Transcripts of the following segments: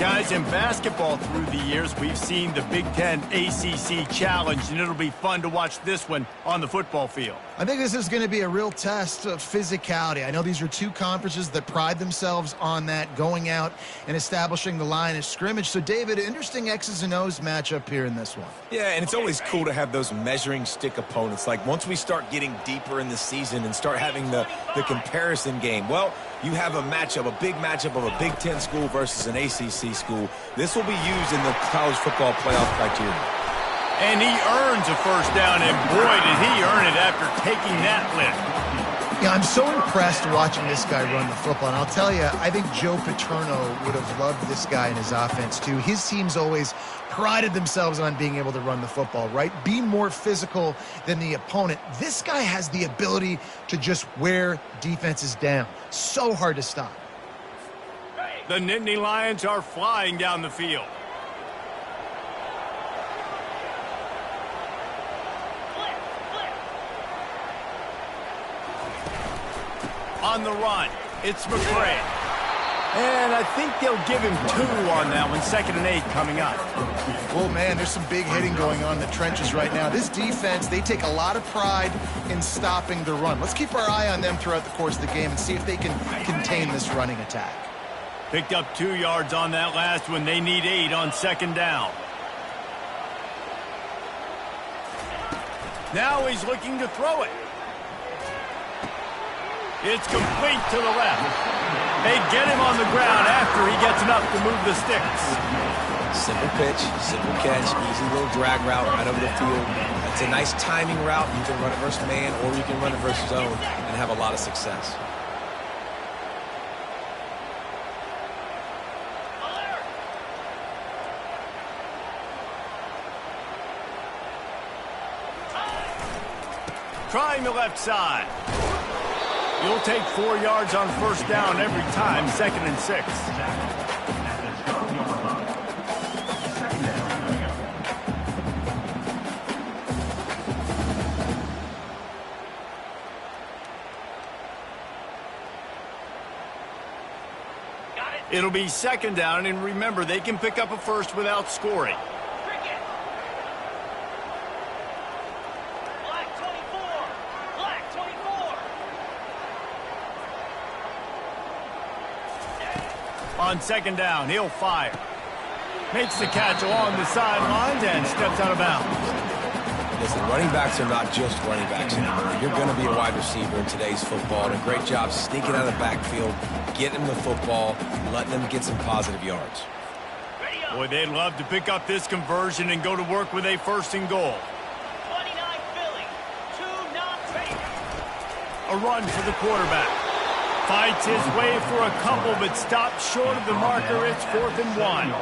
Guys, in basketball through the years, we've seen the Big Ten ACC Challenge, and it'll be fun to watch this one on the football field. I think this is going to be a real test of physicality. I know these are two conferences that pride themselves on that, going out and establishing the line of scrimmage. So, David, interesting X's and O's matchup here in this one. Yeah, and it's always cool to have those measuring stick opponents. Like, once we start getting deeper in the season and start having the comparison game, well, you have a matchup, a big matchup of a Big Ten school versus an ACC school. This will be used in the college football playoff criteria. And he earns a first down, and boy, did he earn it after taking that lift. Yeah, I'm so impressed watching this guy run the football. And I'll tell you, I think Joe Paterno would have loved this guy in his offense, too. His teams always prided themselves on being able to run the football, right? Be more physical than the opponent. This guy has the ability to just wear defenses down. So hard to stop. The Nittany Lions are flying down the field. On the run, it's McCray. And I think they'll give him 2 on that one. 2nd and 8 coming up. Oh, man, there's some big hitting going on in the trenches right now. This defense, they take a lot of pride in stopping the run. Let's keep our eye on them throughout the course of the game and see if they can contain this running attack. Picked up 2 yards on that last one. They need 8 on 2nd down. Now he's looking to throw it. It's complete to the left. They get him on the ground after he gets enough to move the sticks. Simple pitch, simple catch, easy little drag route right over the field. It's a nice timing route. You can run it versus man, or you can run it versus zone and have a lot of success. Trying the left side. You'll take 4 yards on first down every time, 2nd and 6. It'll be 2nd down, and remember, they can pick up a first without scoring. On 2nd down, he'll fire. Makes the catch along the sidelines and steps out of bounds. Listen, running backs are not just running backs anymore. You're going to be a wide receiver in today's football. And a great job sneaking out of the backfield, getting them the football, letting them get some positive yards. Boy, they'd love to pick up this conversion and go to work with a 1st and goal. 29 Philly, 2 not ready. A run for the quarterback. Fights his way for a couple, but stops short of the marker. It's 4th and 1.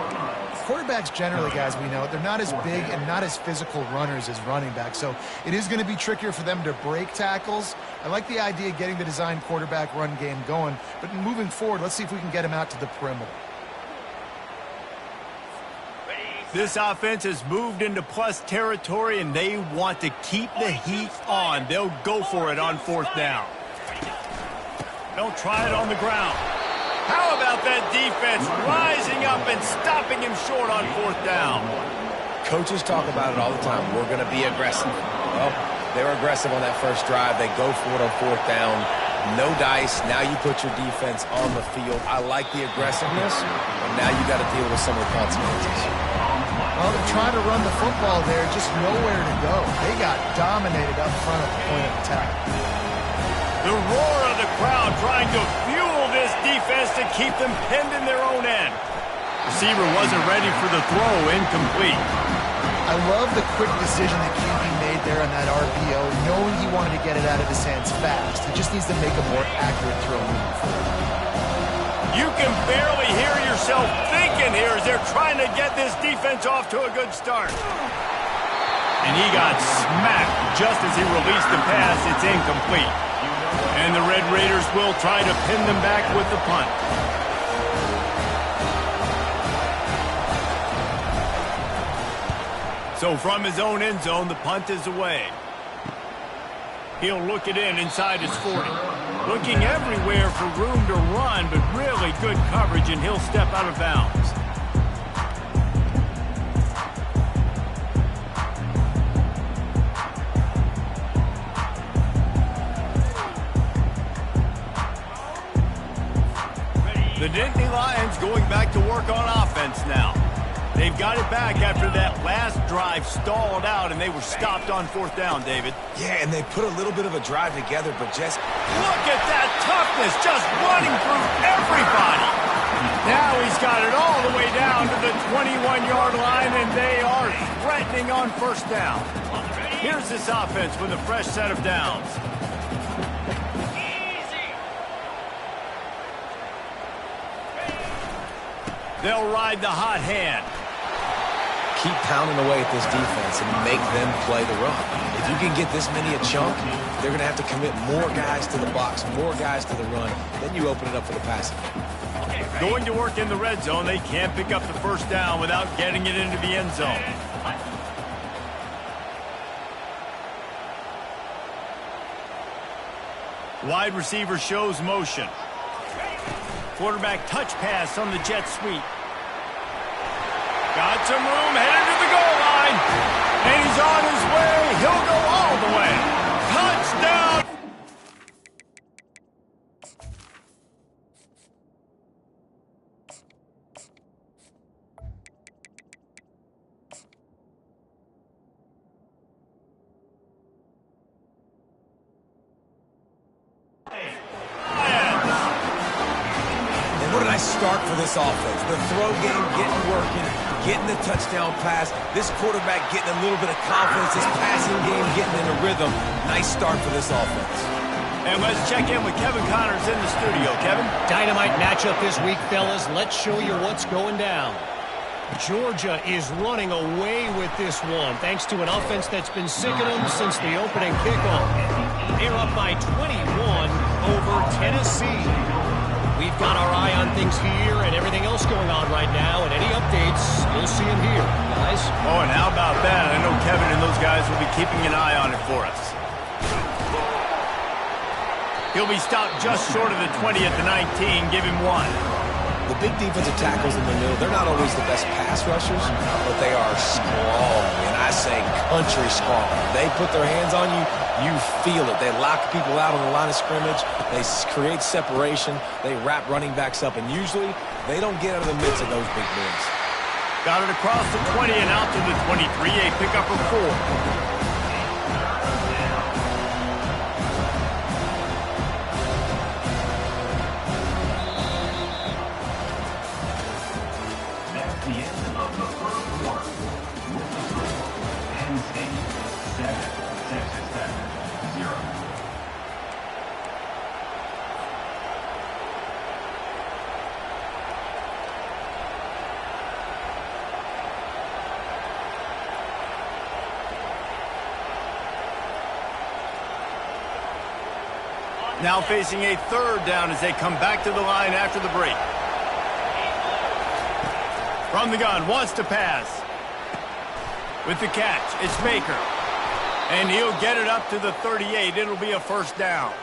Quarterbacks generally, guys, we know, they're not as big and not as physical runners as running backs, so it is going to be trickier for them to break tackles. I like the idea of getting the design quarterback run game going, but moving forward, let's see if we can get him out to the perimeter. This offense has moved into plus territory, and they want to keep the heat on. They'll go for it on 4th down. They'll try it on the ground. How about that defense rising up and stopping him short on 4th down? Coaches talk about it all the time. We're going to be aggressive. Well, they were aggressive on that first drive. They go for it on 4th down. No dice. Now you put your defense on the field. I like the aggressiveness, but now you got to deal with some of the consequences. Well, they're trying to run the football there, just nowhere to go. They got dominated up front at the point of attack. The roar of the crowd trying to fuel this defense to keep them pinned in their own end. Receiver wasn't ready for the throw, incomplete. I love the quick decision that QB made there on that RPO, knowing he wanted to get it out of his hands fast. He just needs to make a more accurate throw moving forward. You can barely hear yourself thinking here as they're trying to get this defense off to a good start. And he got smacked just as he released the pass. It's incomplete. And the Red Raiders will try to pin them back with the punt. So from his own end zone, the punt is away. He'll look it in inside his 40. Looking everywhere for room to run, but really good coverage, and he'll step out of bounds. going back to work on offense now. They've got it back after that last drive stalled out, and they were stopped on 4th down, David. Yeah, and they put a little bit of a drive together, but just... Look at that toughness, just running through everybody. Now he's got it all the way down to the 21-yard line, and they are threatening on 1st down. Here's this offense with a fresh set of downs. They'll ride the hot hand. Keep pounding away at this defense and make them play the run. If you can get this many a chunk, they're going to have to commit more guys to the box, more guys to the run. Then you open it up for the passing. Going to work in the red zone, they can't pick up the 1st down without getting it into the end zone. Wide receiver shows motion. Quarterback touch pass on the jet sweep. Got some room, headed to the goal line. And he's on his way. He'll go all the way. Touchdown! What did I start for this offense? The throw game getting working, getting the touchdown pass. This quarterback getting a little bit of confidence. This passing game getting in a rhythm. Nice start for this offense. And let's check in with Kevin Connors in the studio. Kevin? Dynamite matchup this week, fellas. Let's show you what's going down. Georgia is running away with this one, thanks to an offense that's been sicking them since the opening kickoff. They're up by 21 over Tennessee. We've got our eye on things here and everything else going on right now, and any updates, you'll see them here, guys. Oh, and how about that? I know Kevin and those guys will be keeping an eye on it for us. He'll be stopped just short of the 20 at the 19. Give him 1. The big defensive tackles in the middle, they're not always the best pass rushers, but they are strong, and I say country strong. They put their hands on you, you feel it. They lock people out on the line of scrimmage. They create separation. They wrap running backs up, and usually they don't get out of the midst of those big boys. Got it across the 20 and out to the 23. A pickup of 4. Now facing a 3rd down as they come back to the line after the break. From the gun, wants to pass. With the catch, it's Baker. And he'll get it up to the 38. It'll be a 1st down.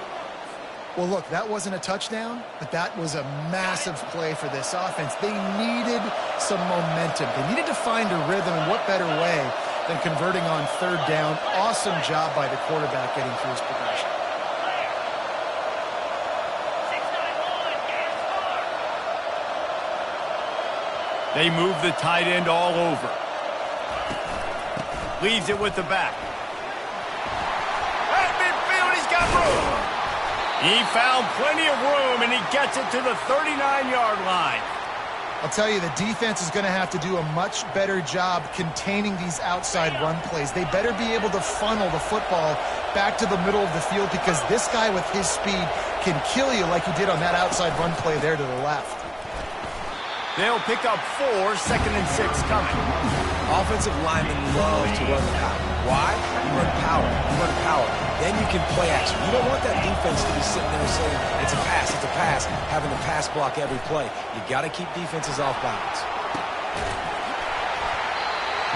Well, look, that wasn't a touchdown, but that was a massive play for this offense. They needed some momentum. They needed to find a rhythm, and what better way than converting on 3rd down. Awesome job by the quarterback getting through his progression. They move the tight end all over. Leaves it with the back. At midfield, he's got room. He found plenty of room, and he gets it to the 39-yard line. I'll tell you, the defense is going to have to do a much better job containing these outside run plays. They better be able to funnel the football back to the middle of the field, because this guy with his speed can kill you like he did on that outside run play there to the left. They'll pick up 4, 2nd and 6 coming. Offensive linemen love to run the power. Why? You run power. You run power. Then you can play action. You don't want that defense to be sitting there saying, it's a pass, having to pass block every play. You got to keep defenses off balance.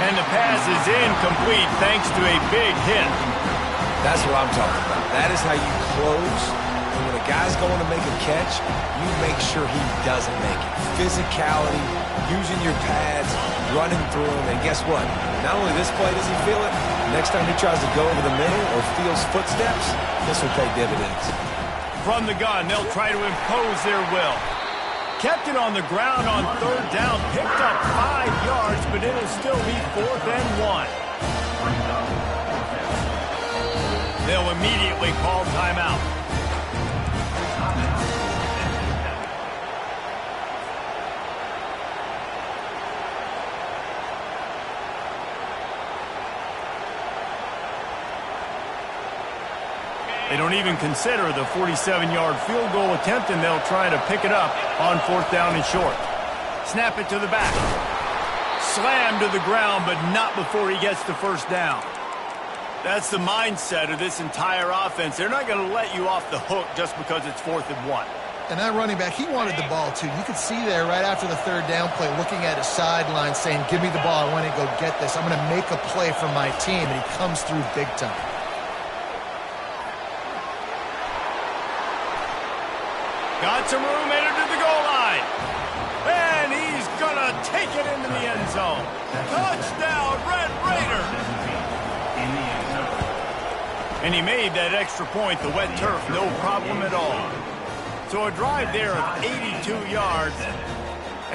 And the pass is incomplete thanks to a big hit. That's what I'm talking about. That is how you close. And when a guy's going to make a catch, you make sure he doesn't make it. Physicality, using your pads, running through them, and guess what? Not only this play does he feel it, next time he tries to go over the middle or feels footsteps, this will pay dividends. From the gun, they'll try to impose their will. kept it on the ground on third down, picked up 5 yards, but it'll still be 4th and 1. They'll immediately call timeout. They don't even consider the 47-yard field goal attempt, and they'll try to pick it up on 4th down and short. Snap it to the back. Slam to the ground, but not before he gets the first down. That's the mindset of this entire offense. They're not going to let you off the hook just because it's 4th and 1. And that running back, he wanted the ball, too. You could see there right after the third down play looking at his sideline saying, give me the ball. I want to go get this. I'm going to make a play for my team, and he comes through big time. Got some room, headed to the goal line. And he's going to take it into the end zone. Touchdown, Red Raider. And he made that extra point, the wet turf, no problem at all. So a drive there of 82 yards.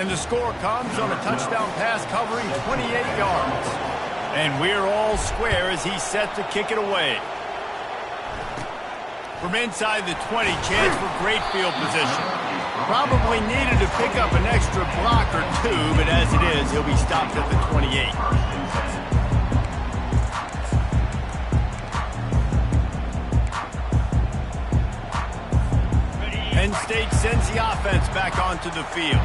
And the score comes on a touchdown pass covering 28 yards. And we're all square as he's set to kick it away. From inside the 20, chance for great field position. Probably needed to pick up an extra block or two, but as it is, he'll be stopped at the 28. Penn State sends the offense back onto the field.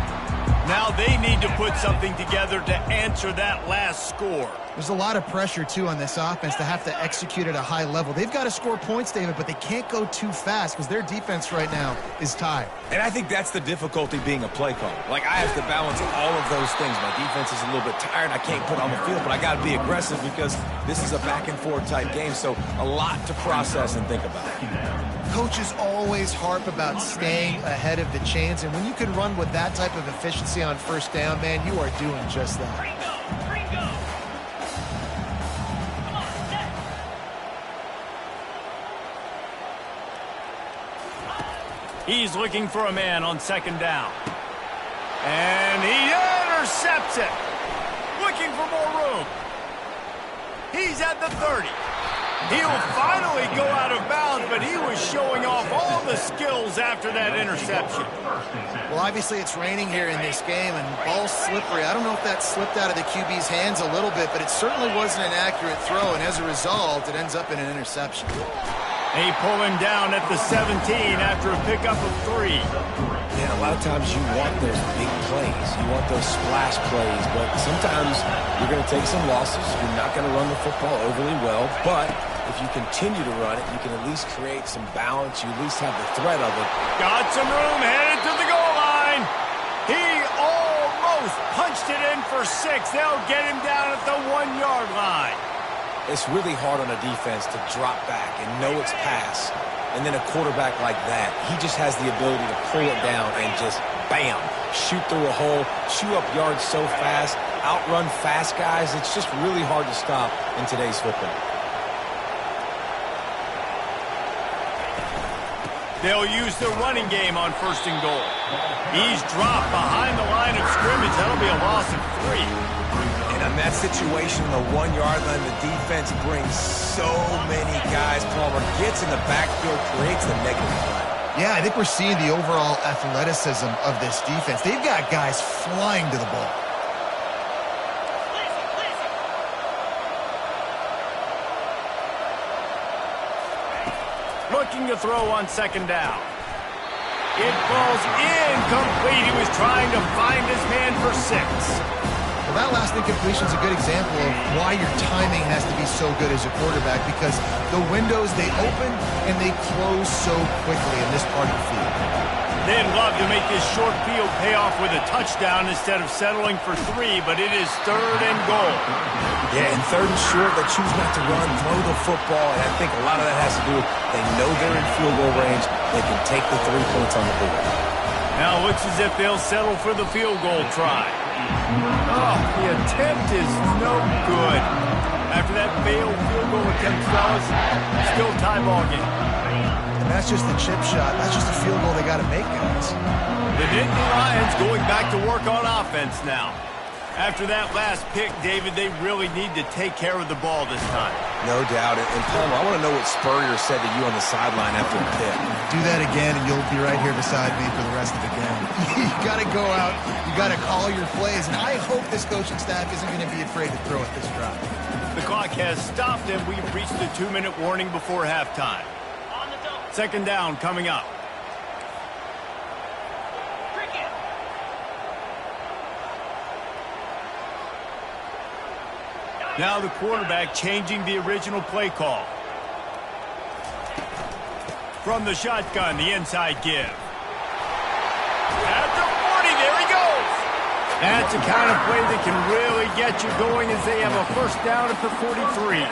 Now they need to put something together to answer that last score. There's a lot of pressure, too, on this offense to have to execute at a high level. They've got to score points, David, but they can't go too fast because their defense right now is tired. And I think that's the difficulty being a play caller. Like, I have to balance all of those things. My defense is a little bit tired. I can't put on the field, but I got to be aggressive because this is a back-and-forth type game, so a lot to process and think about. Coaches always harp about staying ahead of the chains, and when you can run with that type of efficiency on first down, man, you are doing just that. He's looking for a man on second down. And he intercepts it. Looking for more room. He's at the 30. He'll finally go out of bounds, but he was showing off all the skills after that interception. Well, obviously it's raining here in this game, and ball's slippery. I don't know if that slipped out of the QB's hands a little bit, but it certainly wasn't an accurate throw, and as a result, it ends up in an interception. They pull him down at the 17 after a pickup of 3. Yeah, a lot of times you want those big plays. You want those splash plays, but sometimes you're going to take some losses. You're not going to run the football overly well, but if you continue to run it, you can at least create some balance. You at least have the threat of it. Got some room, headed to the goal line. He almost punched it in for 6. They'll get him down at the 1-yard line. It's really hard on a defense to drop back and know it's pass. And then a quarterback like that, he just has the ability to pull it down and just, bam, shoot through a hole, chew up yards so fast, outrun fast guys. It's just really hard to stop in today's football. They'll use the running game on 1st and goal. He's dropped behind the line of scrimmage. That'll be a loss of 3. And on that situation, the 1-yard line, the defense brings so many guys. Palmer gets in the backfield, creates the negative play. Yeah, I think we're seeing the overall athleticism of this defense. They've got guys flying to the ball. Looking to throw on 2nd down. It falls incomplete. He was trying to find his man for 6. Well, that last incompletion is a good example of why your timing has to be so good as a quarterback, because the windows, they open and they close so quickly in this part of the field. They'd love to make this short field pay off with a touchdown instead of settling for 3, but it is 3rd and goal. Yeah, and 3rd and short, they choose not to run, throw the football, and I think a lot of that has to do with they know they're in field goal range. They can take the 3 points on the board. Now it looks as if they'll settle for the field goal try. Oh, the attempt is no good. After that failed field goal attempt, fellas, still tie ball game. and that's just the chip shot. That's just a field goal they got to make, guys. The Nittany Lions going back to work on offense now. After that last pick, David, they really need to take care of the ball this time. No doubt. And Palmer, I want to know what Spurrier said to you on the sideline after the pick. Do that again, and you'll be right here beside me for the rest of the game. You got to go out. You got to call your plays, and I hope this coaching staff isn't going to be afraid to throw at this drive. The clock has stopped, and we've reached the 2-minute warning before halftime. Second down coming up. Now the quarterback changing the original play call. From the shotgun, the inside give. At the 40, there he goes. That's the kind of play that can really get you going as they have a first down at the 43.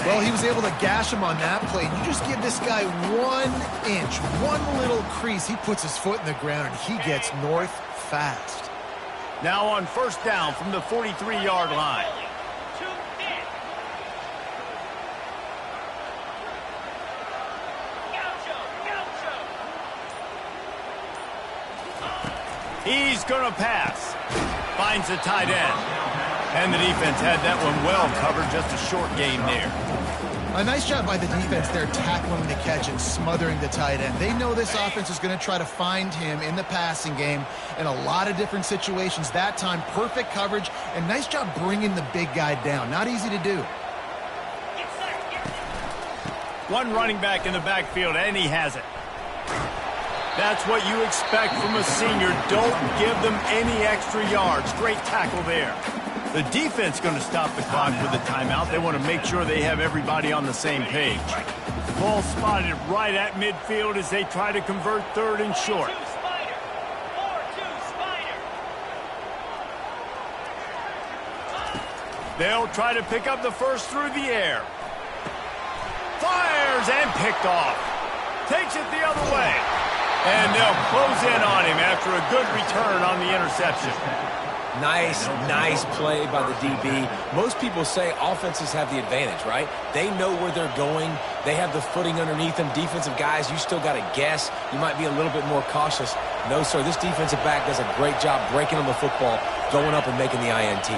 Well, he was able to gash him on that play. You just give this guy 1 inch, one little crease. He puts his foot in the ground, and he gets north fast. Now on first down from the 43-yard line. He's going to pass. Finds the tight end. And the defense had that one well covered. Just a short game there. A nice job by the defense there, tackling the catch and smothering the tight end. They know this offense is going to try to find him in the passing game in a lot of different situations. That time, perfect coverage, and nice job bringing the big guy down. Not easy to do. One running back in the backfield, and he has it. That's what you expect from a senior. Don't give them any extra yards. Great tackle there. The defense going to stop the clock with a timeout. They want to make sure they have everybody on the same page. Ball spotted right at midfield as they try to convert third and short. They'll try to pick up the first through the air. Fires and picked off. Takes it the other way. And they'll close in on him after a good return on the interception. Nice play by the DB. Most people say offenses have the advantage, right? They know where they're going. They have the footing underneath them. Defensive guys, you still got to guess. You might be a little bit more cautious. No, sir, this defensive back does a great job breaking on the football, going up and making the INT.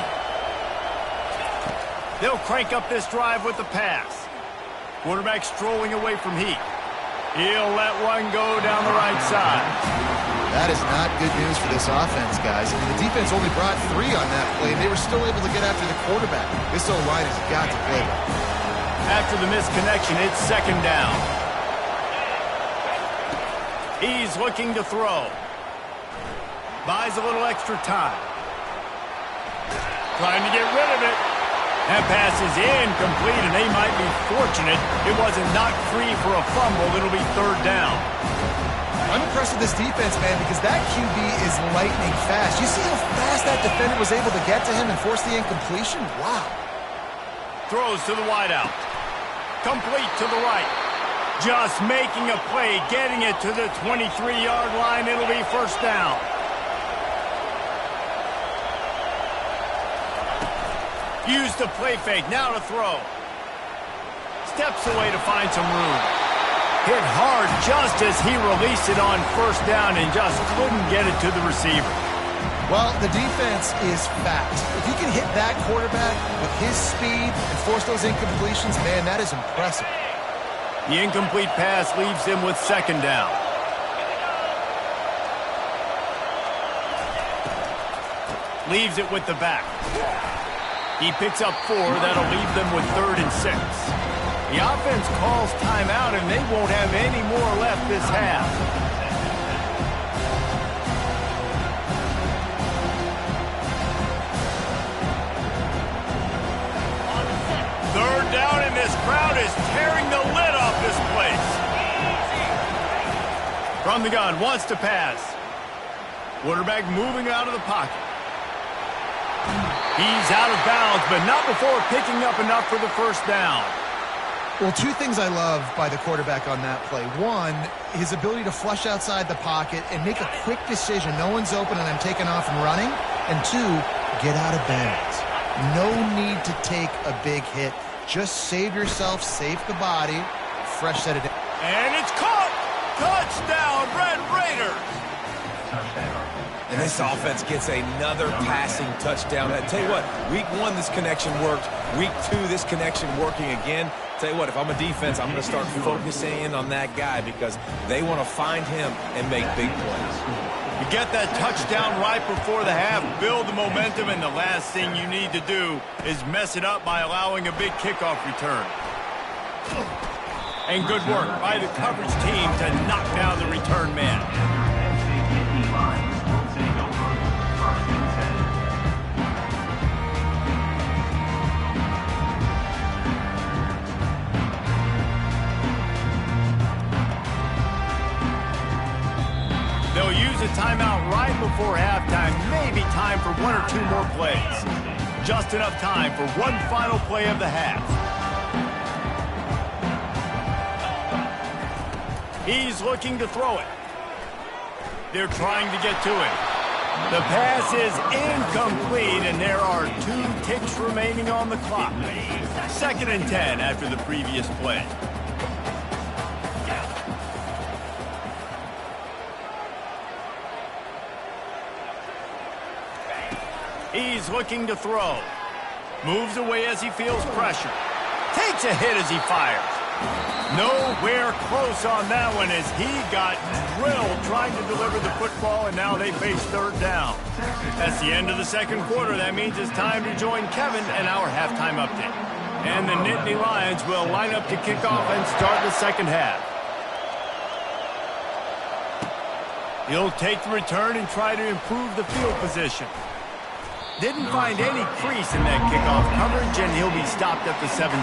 They'll crank up this drive with the pass. Quarterback strolling away from heat. He'll let one go down the right side. That is not good news for this offense, guys. I mean, the defense only brought 3 on that play, and they were still able to get after the quarterback. This O-line has got to play well. After the misconnection, it's second down. He's looking to throw. Buys a little extra time. Trying to get rid of it. That pass is incomplete, and they might be fortunate it wasn't knocked free for a fumble. It'll be third down. I'm impressed with this defense, man, because that QB is lightning fast. You see how fast that defender was able to get to him and force the incompletion? Wow. Throws to the wideout. Complete to the right. Just making a play, getting it to the 23-yard line. It'll be first down. Use the play fake, now to throw. Steps away to find some room. Hit hard just as he released it on first down and just couldn't get it to the receiver. Well, the defense is fast. If he can hit that quarterback with his speed and force those incompletions, man, that is impressive. The incomplete pass leaves him with second down. Leaves it with the back. He picks up 4. That'll leave them with 3rd and 6. The offense calls timeout, and they won't have any more left this half. Third down, and this crowd is tearing the lid off this place. From the gun, wants to pass. Quarterback moving out of the pocket. He's out of bounds, but not before picking up enough for the first down. Well, 2 things I love by the quarterback on that play. 1, his ability to flush outside the pocket and make a quick decision. No one's open and I'm taking off and running. And 2, get out of bounds. No need to take a big hit. Just save yourself, save the body, fresh set of... And it's caught! Touchdown, Red Raiders! And this offense gets another passing touchdown. I tell you what, week 1, this connection worked. Week 2, this connection working again. Tell you what, if I'm a defense, I'm going to start focusing in on that guy because they want to find him and make big plays. You get that touchdown right before the half, build the momentum, and the last thing you need to do is mess it up by allowing a big kickoff return. And good work by the coverage team to knock down the return man. They'll use a timeout right before halftime, maybe time for 1 or 2 more plays. Just enough time for one final play of the half. He's looking to throw it. They're trying to get to it. The pass is incomplete, and there are 2 ticks remaining on the clock. 2nd and 10 after the previous play. He's looking to throw. Moves away as he feels pressure. Takes a hit as he fires. Nowhere close on that one as he got drilled trying to deliver the football, and now they face 3rd down. That's the end of the 2nd quarter. That means it's time to join Kevin and our halftime update. And the Nittany Lions will line up to kick off and start the 2nd half. He'll take the return and try to improve the field position. Didn't find any crease in that kickoff coverage, and he'll be stopped at the 17.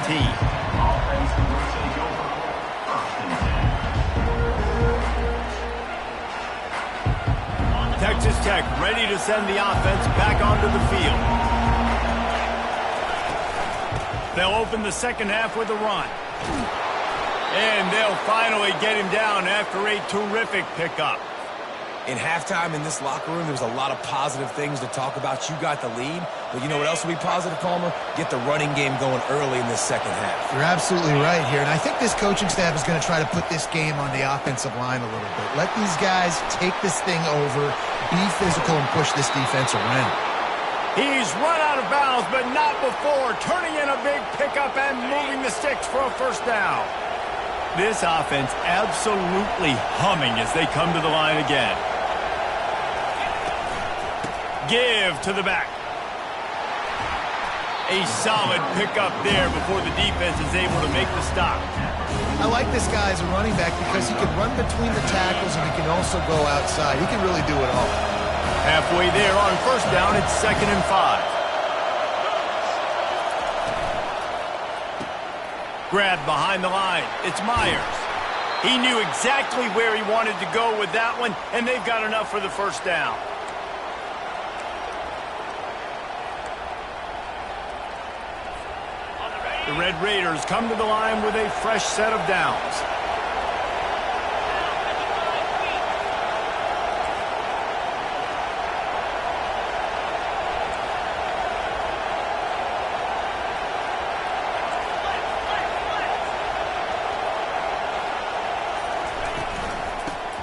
Texas Tech ready to send the offense back onto the field. They'll open the 2nd half with a run. And they'll finally get him down after a terrific pickup. In halftime in this locker room, there's a lot of positive things to talk about. You got the lead, but you know what else will be positive, Palmer? Get the running game going early in this 2nd half. You're absolutely right here, and I think this coaching staff is going to try to put this game on the offensive line a little bit. Let these guys take this thing over, be physical, and push this defense around. He's run out of bounds, but not before turning in a big pickup and moving the sticks for a 1st down. This offense absolutely humming as they come to the line again. Give to the back. A solid pickup there before the defense is able to make the stop. I like this guy as a running back because he can run between the tackles and he can also go outside. He can really do it all. Halfway there on 1st down, it's 2nd and 5. Grabbed behind the line. It's Myers. He knew exactly where he wanted to go with that one, and they've got enough for the 1st down. The Red Raiders come to the line with a fresh set of downs.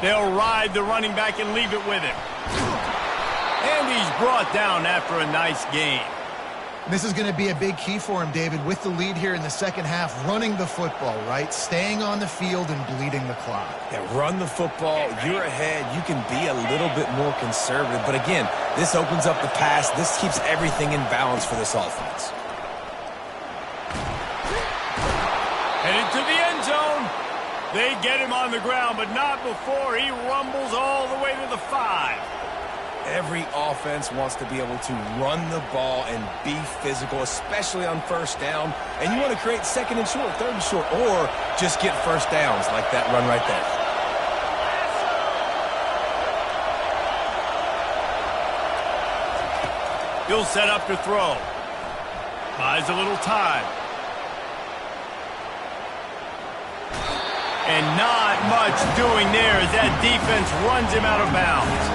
They'll ride the running back and leave it with him. And he's brought down after a nice gain. This is going to be a big key for him, David, with the lead here in the 2nd half, running the football, right? Staying on the field and bleeding the clock. Yeah, run the football. You're ahead. You can be a little bit more conservative. But again, this opens up the pass. This keeps everything in balance for this offense. Headed to the end zone. They get him on the ground, but not before he rumbles all the way to the 5. Every offense wants to be able to run the ball and be physical, especially on 1st down. And you want to create 2nd and short, 3rd and short, or just get 1st downs like that run right there. He'll set up to throw. Buys a little time. And not much doing there as that defense runs him out of bounds.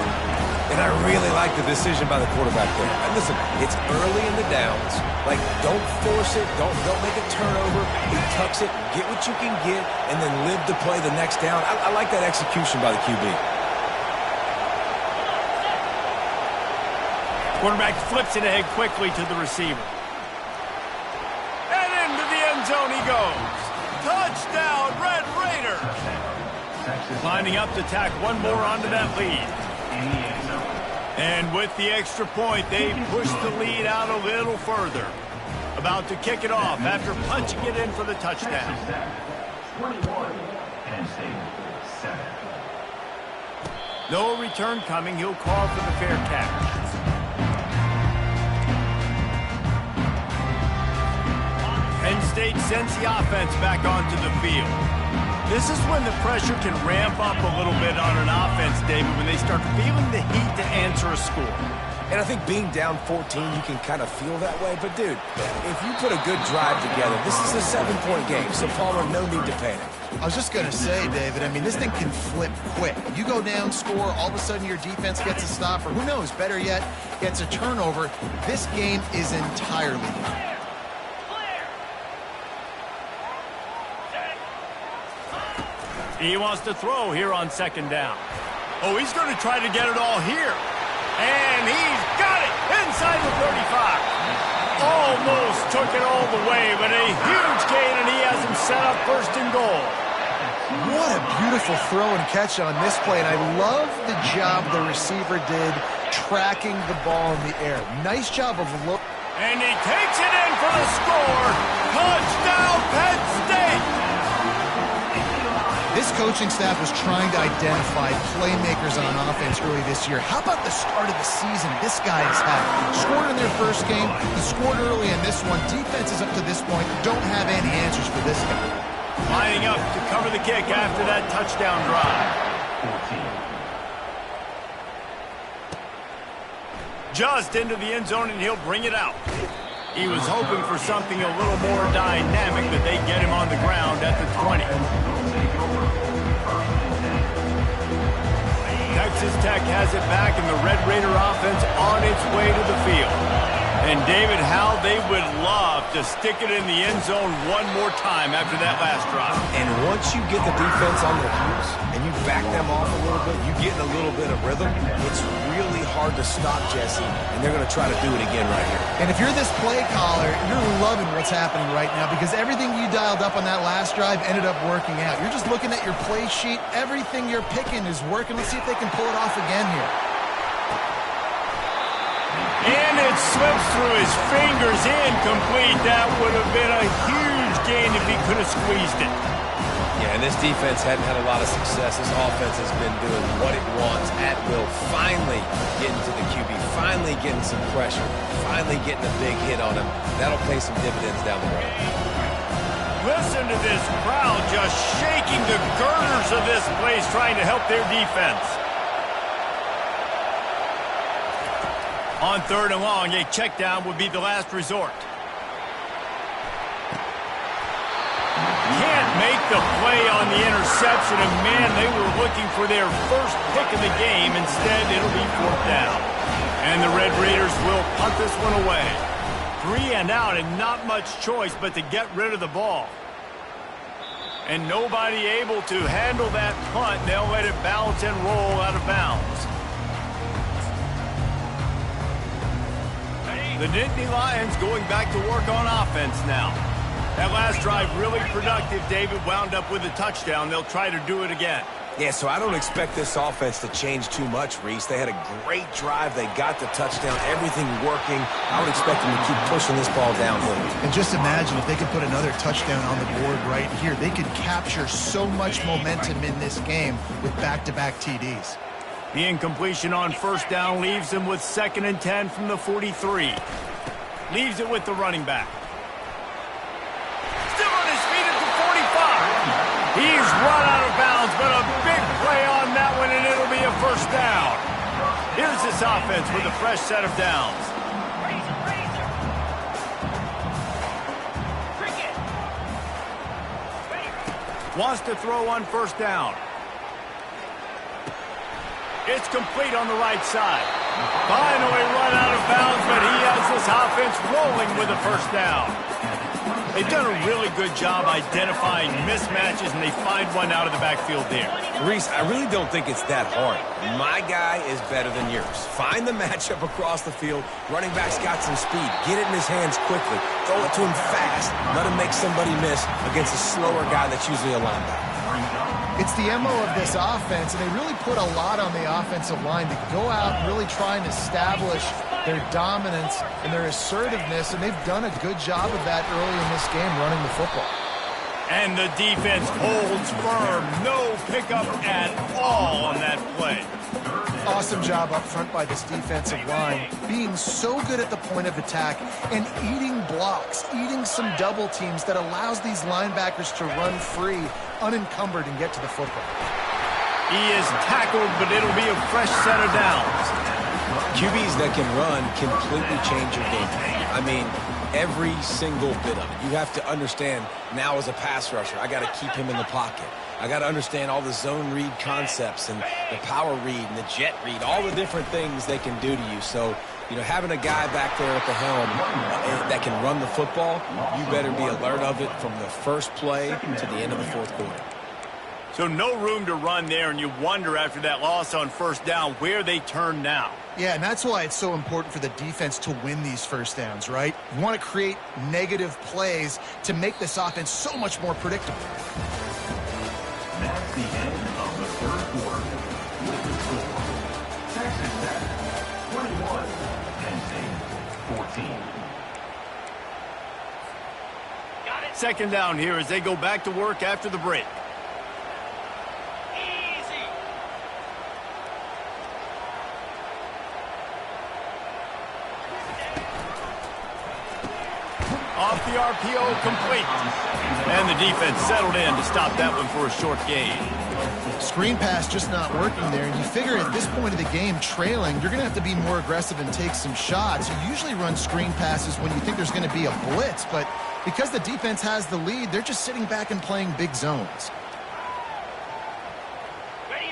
And I really like the decision by the quarterback there. And listen, it's early in the downs. Like, don't force it. Don't make a turnover. He tucks it, get what you can get, and then live to play the next down. I like that execution by the QB. Quarterback flips it ahead quickly to the receiver. And into the end zone he goes. Touchdown, Red Raiders! Lining up to tack one more onto that lead. And with the extra point, they push the lead out a little further. About to kick it off after punching it in for the touchdown. 21, Penn State, 7. No return coming. He'll call for the fair catch. Penn State sends the offense back onto the field. This is when the pressure can ramp up a little bit on an offense, David, when they start feeling the heat to answer a score. And I think being down 14, you can kind of feel that way. But, dude, if you put a good drive together, this is a 7-point game. So, Palmer, no need to panic. I was just going to say, David, I mean, this thing can flip quick. You go down, score, all of a sudden your defense gets a stop, or who knows, better yet, gets a turnover. This game is entirely different. He wants to throw here on second down. Oh, he's going to try to get it all here. And he's got it inside the 35. Almost took it all the way, but a huge gain, and he has him set up first and goal. What a beautiful throw and catch on this play, and I love the job the receiver did tracking the ball in the air. Nice job of look. And he takes it in for the score. Touchdown, Penn State! This coaching staff was trying to identify playmakers on offense early this year. How about the start of the season this guy has had? Scored in their first game, he scored early in this one. Defenses up to this point don't have any answers for this guy. Lining up to cover the kick after that touchdown drive. 14. Just into the end zone, and he'll bring it out. He was hoping for something a little more dynamic, but they get him on the ground at the 20. Texas Tech has it back, and the Red Raider offense on its way to the field. And David, how they would love to stick it in the end zone one more time after that last drive. And once you get the defense on their heels and you back them off a little bit, you get in a little bit of rhythm, it's really hard to stop Jesse, and they're going to try to do it again right here. And if you're this play caller, you're loving what's happening right now because everything you dialed up on that last drive ended up working out. You're just looking at your play sheet. Everything you're picking is working. Let's see if they can pull it off again here. And it slips through his fingers, incomplete. That would have been a huge gain if he could have squeezed it. Yeah, and this defense hadn't had a lot of success. This offense has been doing what it wants at will. Finally getting to the QB, finally getting some pressure, finally getting a big hit on him. That'll pay some dividends down the road. Listen to this crowd just shaking the girders of this place trying to help their defense. On third and long, a check down would be the last resort. Can't make the play on the interception, and man, they were looking for their first pick of the game. Instead, it'll be fourth down. And the Red Raiders will punt this one away. 3 and out, and not much choice but to get rid of the ball. And nobody able to handle that punt. They'll let it bounce and roll out of bounds. The Nittany Lions going back to work on offense now. That last drive really productive. David wound up with a touchdown. They'll try to do it again. Yeah, so I don't expect this offense to change too much, Reese. They had a great drive. They got the touchdown. Everything working. I would expect them to keep pushing this ball downhill. And just imagine if they could put another touchdown on the board right here. They could capture so much momentum in this game with back-to-back TDs. The incompletion on first down leaves him with 2nd and 10 from the 43. Leaves it with the running back. Still on his feet at the 45. He's run out of bounds, but a big play on that one, and it'll be a first down. Here's this offense with a fresh set of downs. Wants to throw on first down. It's complete on the right side. Finally run out of bounds, but he has this offense rolling with a first down. They've done a really good job identifying mismatches, and they find one out of the backfield there. Reese, I really don't think it's that hard. My guy is better than yours. Find the matchup across the field. Running back's got some speed. Get it in his hands quickly. Throw it to him fast. Let him make somebody miss against a slower guy that's usually a linebacker. It's the MO of this offense, and they really put a lot on the offensive line to go out and really try and establish their dominance and their assertiveness, and they've done a good job of that early in this game running the football. And the defense holds firm. No pickup at all on that play. Awesome job up front by this defensive line, being so good at the point of attack and eating blocks, eating some double teams that allows these linebackers to run free, unencumbered, and get to the football. He is tackled, but it'll be a fresh set of downs. QBs that can run completely change your game plan. I mean, every single bit of it. You have to understand now as a pass rusher, I got to keep him in the pocket. I got to understand all the zone read concepts and the power read and the jet read, all the different things they can do to you. So, having a guy back there at the helm that can run the football, you better be alert of it from the first play to the end of the fourth quarter. So no room to run there, and you wonder after that loss on first down where they turn now. Yeah, and that's why it's so important for the defense to win these first downs, right? You want to create negative plays to make this offense so much more predictable. That's the end of the third quarter. With the score, Texas Tech 21, Penn State 14. Got it. Second down here as they go back to work after the break. Easy. Off the RPO, complete. And the defense settled in to stop that one for a short gain. Screen pass just not working there, and you figure at this point of the game, trailing, you're going to have to be more aggressive and take some shots. You usually run screen passes when you think there's going to be a blitz, but because the defense has the lead, they're just sitting back and playing big zones.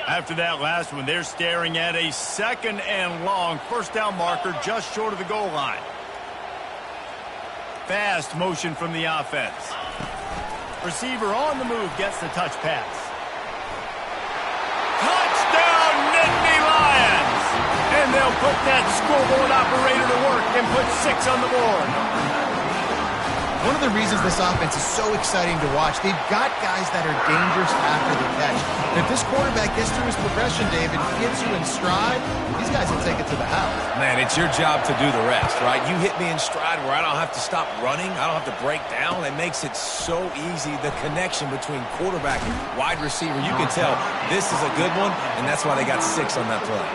After that last one, they're staring at a second and long first down marker just short of the goal line. Fast motion from the offense. Receiver on the move gets the touch pass. Touchdown, Nittany Lions! And they'll put that scoreboard operator to work and put 6 on the board. One of the reasons this offense is so exciting to watch, they've got guys that are dangerous after the catch. And if this quarterback gets through his progression, David, gets you in stride, these guys will take it to the house. Man, it's your job to do the rest, right? You hit me in stride where I don't have to stop running. I don't have to break down. It makes it so easy, the connection between quarterback and wide receiver. You can tell this is a good one, and that's why they got 6 on that play.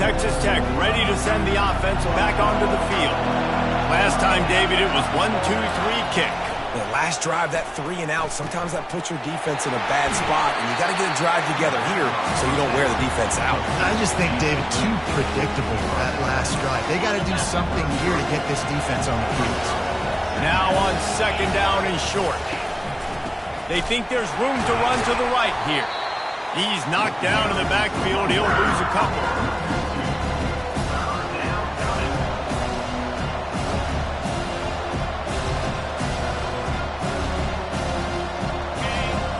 Texas Tech ready to send the offense back onto the field. Last time, David, it was 1-2-3 kick. The last drive, that 3 and out, sometimes that puts your defense in a bad spot, and you got to get a drive together here so you don't wear the defense out. I just think, David, too predictable that last drive. They got to do something here to get this defense on the field. Now on second down and short. They think there's room to run to the right here. He's knocked down in the backfield. He'll lose a couple.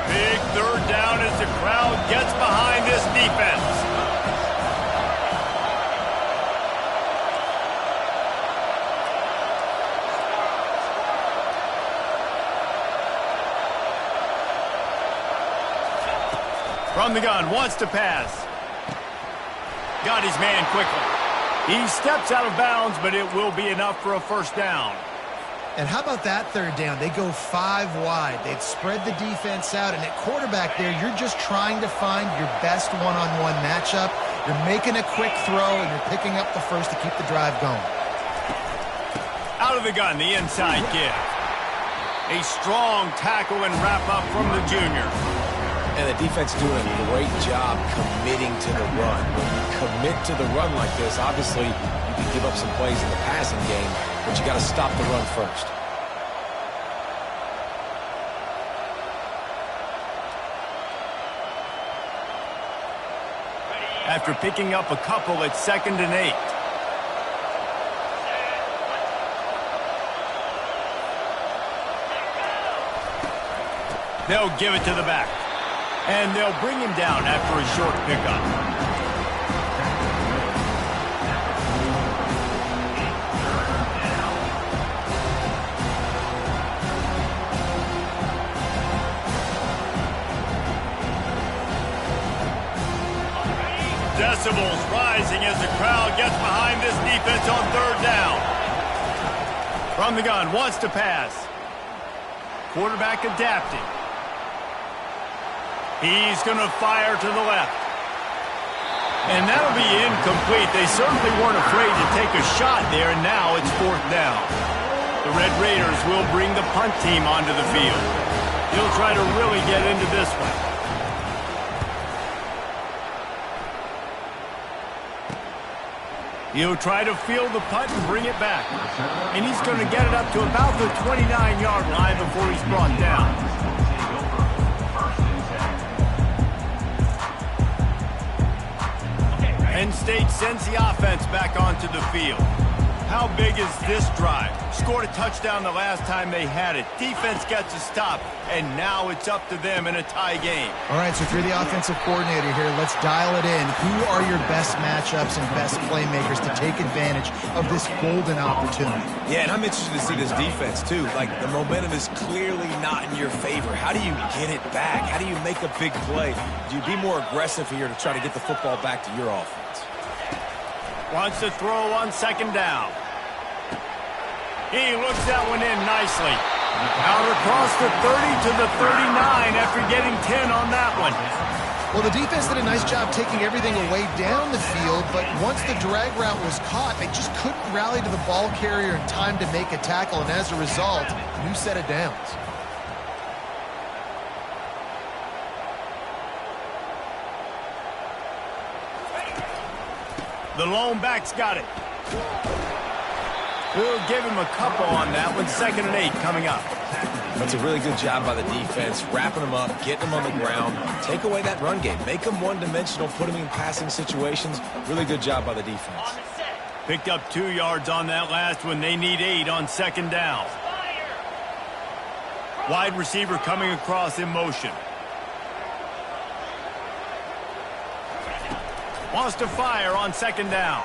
Big third down as the crowd gets behind this defense. From the gun, wants to pass. Got his man quickly. He steps out of bounds, but it will be enough for a first down. And how about that third down? They go 5 wide. They've spread the defense out, and at quarterback there, you're just trying to find your best one-on-one matchup. You're making a quick throw, and you're picking up the first to keep the drive going. Out of the gun, the inside give. A strong tackle and wrap up from the junior. And the defense doing a great job committing to the run. When you commit to the run like this, obviously you can give up some plays in the passing game, but you got to stop the run first. After picking up a couple, it's 2nd and 8. They'll give it to the back. And they'll bring him down after a short pickup. Decibels rising as the crowd gets behind this defense on 3rd down. From the gun, wants to pass. Quarterback adapting. He's going to fire to the left. And that'll be incomplete. They certainly weren't afraid to take a shot there, and now it's 4th down. The Red Raiders will bring the punt team onto the field. He'll try to really get into this one. He'll try to field the punt and bring it back. And he's going to get it up to about the 29-yard line before he's brought down. Penn State sends the offense back onto the field. How big is this drive? Scored a touchdown the last time they had it. Defense gets a stop, and now it's up to them in a tie game. All right, so if you're the offensive coordinator here, let's dial it in. Who are your best matchups and best playmakers to take advantage of this golden opportunity? Yeah, and I'm interested to see this defense, too. Like, the momentum is clearly not in your favor. How do you get it back? How do you make a big play? Do you be more aggressive here to try to get the football back to your offense? Wants to throw on 2nd down. He looks that one in nicely. Out across the 30 to the 39 after getting 10 on that one. Well, the defense did a nice job taking everything away down the field, but once the drag route was caught, they just couldn't rally to the ball carrier in time to make a tackle, and as a result, new set of downs. The lone back's got it. We'll give him a couple on that one. 2nd and 8 coming up. That's a really good job by the defense, wrapping them up, getting them on the ground. Take away that run game. Make them one-dimensional, put them in passing situations. Really good job by the defense. Picked up 2 yards on that last one. They need 8 on 2nd down. Wide receiver coming across in motion. Wants to fire on 2nd down.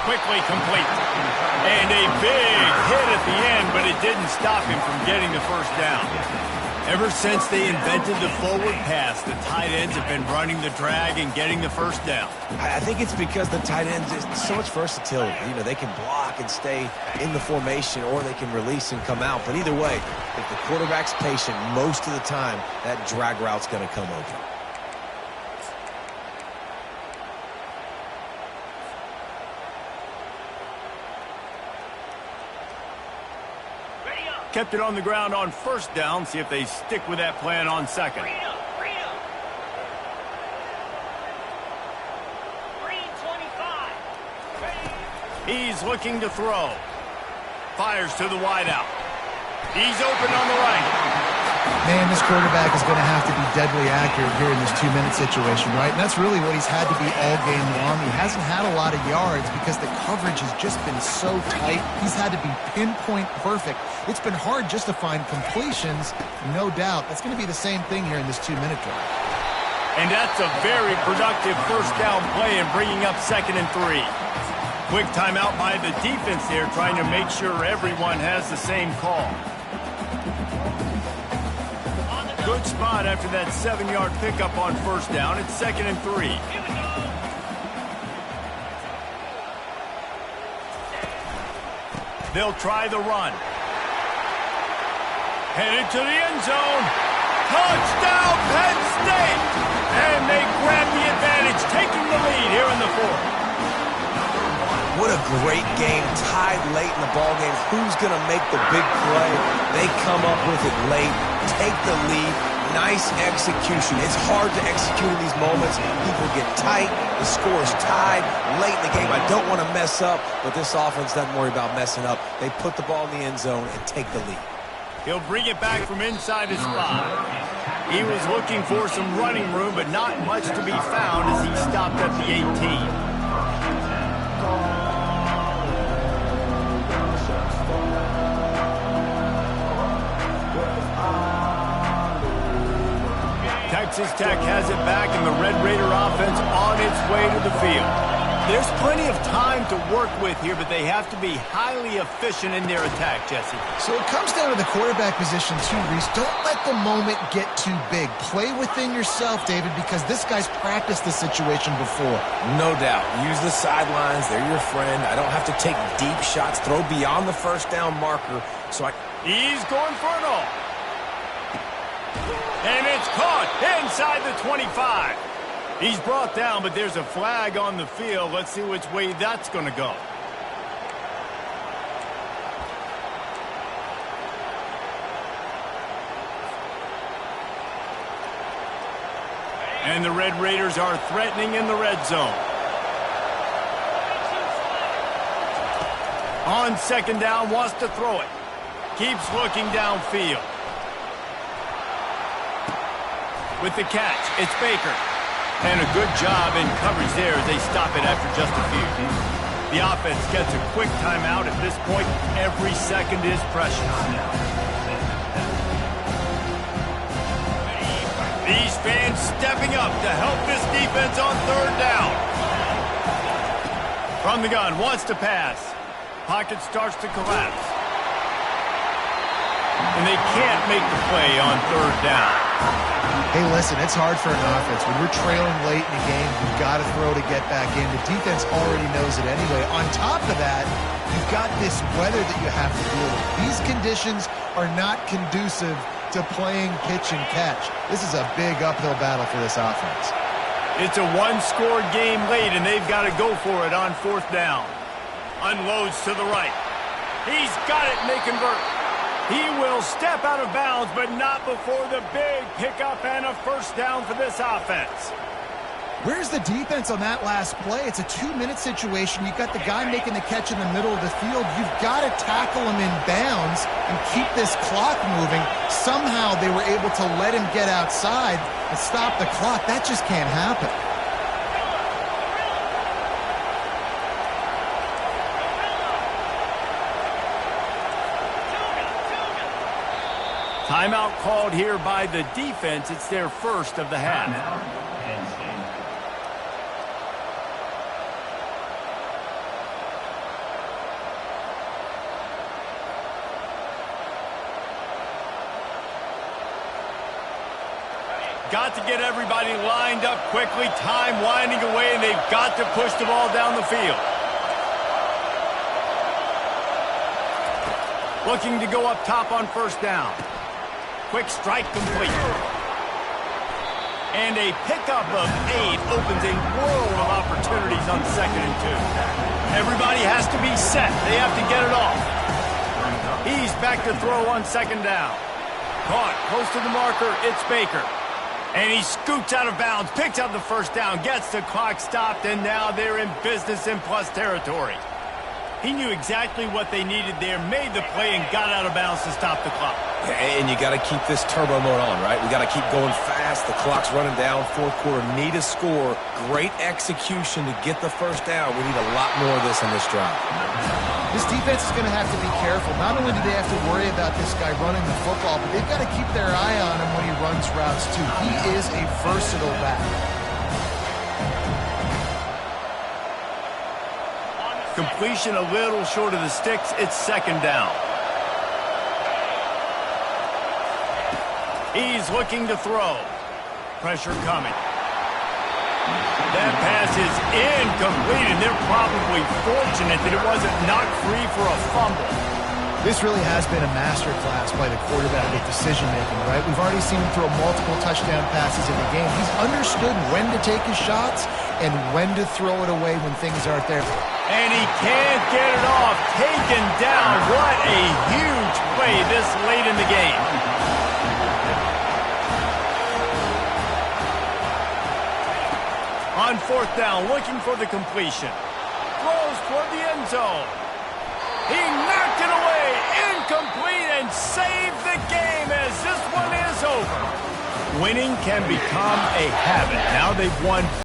Quickly complete. And a big hit at the end, but it didn't stop him from getting the 1st down. Ever since they invented the forward pass, the tight ends have been running the drag and getting the 1st down. I think it's because the tight ends is so much versatility. You know, they can block and stay in the formation, or they can release and come out. But either way, if the quarterback's patient, most of the time, that drag route's going to come open. Kept it on the ground on 1st down. See if they stick with that plan on 2nd. He's looking to throw. Fires to the wideout. He's open on the right. Man, this quarterback is going to have to be deadly accurate here in this 2-minute situation, right? And that's really what he's had to be all game long. He hasn't had a lot of yards because the coverage has just been so tight. He's had to be pinpoint perfect. It's been hard just to find completions, no doubt. That's going to be the same thing here in this 2-minute drive. And that's a very productive 1st down play and bringing up 2nd and 3. Quick timeout by the defense there, trying to make sure everyone has the same call. Good spot after that 7-yard pickup on 1st down. It's 2nd and 3. They'll try the run. Headed to the end zone. Touchdown, Penn State! And they grab the advantage, taking the lead here in the 4th. What a great game, tied late in the ballgame. Who's going to make the big play? They come up with it late, take the lead, nice execution. It's hard to execute in these moments. People get tight. The score is tied late in the game. I don't want to mess up, but this offense doesn't worry about messing up. They put the ball in the end zone and take the lead. He'll bring it back from inside his 5. He was looking for some running room, but not much to be found as he stopped at the 18. Texas Tech has it back, and the Red Raider offense on its way to the field. There's plenty of time to work with here, but they have to be highly efficient in their attack, Jesse. So it comes down to the quarterback position too, Reese. Don't let the moment get too big. Play within yourself, David, because this guy's practiced this situation before. No doubt. Use the sidelines. They're your friend. I don't have to take deep shots, throw beyond the first down marker. He's going for it all. And it's caught inside the 25. He's brought down, but there's a flag on the field. Let's see which way that's going to go. And the Red Raiders are threatening in the red zone. On second down, wants to throw it. Keeps looking downfield. With the catch, it's Baker. And a good job in coverage there as they stop it after just a few. The offense gets a quick timeout. At this point, every second is precious. These fans stepping up to help this defense on third down. From the gun, wants to pass. Pocket starts to collapse. And they can't make the play on third down. Hey, listen, it's hard for an offense. When we're trailing late in the game, you've got to throw to get back in. The defense already knows it anyway. On top of that, you've got this weather that you have to deal with. These conditions are not conducive to playing pitch and catch. This is a big uphill battle for this offense. It's a one-score game late, and they've got to go for it on fourth down. Unloads to the right. He's got it, and they convert. He will step out of bounds, but not before the big pickup and a first down for this offense. Where's the defense on that last play? It's a 2-minute situation. You've got the guy making the catch in the middle of the field. You've got to tackle him in bounds and keep this clock moving. Somehow they were able to let him get outside and stop the clock. That just can't happen. Timeout called here by the defense. It's their first of the half. Got to get everybody lined up quickly. Time winding away, and they've got to push the ball down the field. Looking to go up top on first down. Quick strike complete. And a pickup of 8 opens a world of opportunities on 2nd and 2. Everybody has to be set. They have to get it off. He's back to throw on 2nd down. Caught close to the marker. It's Baker. And he scoots out of bounds, picks up the first down, gets the clock stopped, and now they're in business in plus territory. He knew exactly what they needed there, made the play, and got out of bounds to stop the clock. And you got to keep this turbo mode on, right? We got to keep going fast. The clock's running down. Fourth quarter, need a score. Great execution to get the first down. We need a lot more of this on this drive. This defense is going to have to be careful. Not only do they have to worry about this guy running the football, but they've got to keep their eye on him when he runs routes, too. He is a versatile back. Completion a little short of the sticks. It's 2nd down. He's looking to throw. Pressure coming. That pass is incomplete, and they're probably fortunate that it wasn't knocked free for a fumble. This really has been a masterclass by the quarterback with decision-making, right? We've already seen him throw multiple touchdown passes in the game. He's understood when to take his shots and when to throw it away when things aren't there. And he can't get it off. Taken down. What a huge play this late in the game. On fourth down, looking for the completion. Throws toward the end zone. He knocked it away. Incomplete and saved the game as this one is over. Winning can become a habit. Now they've won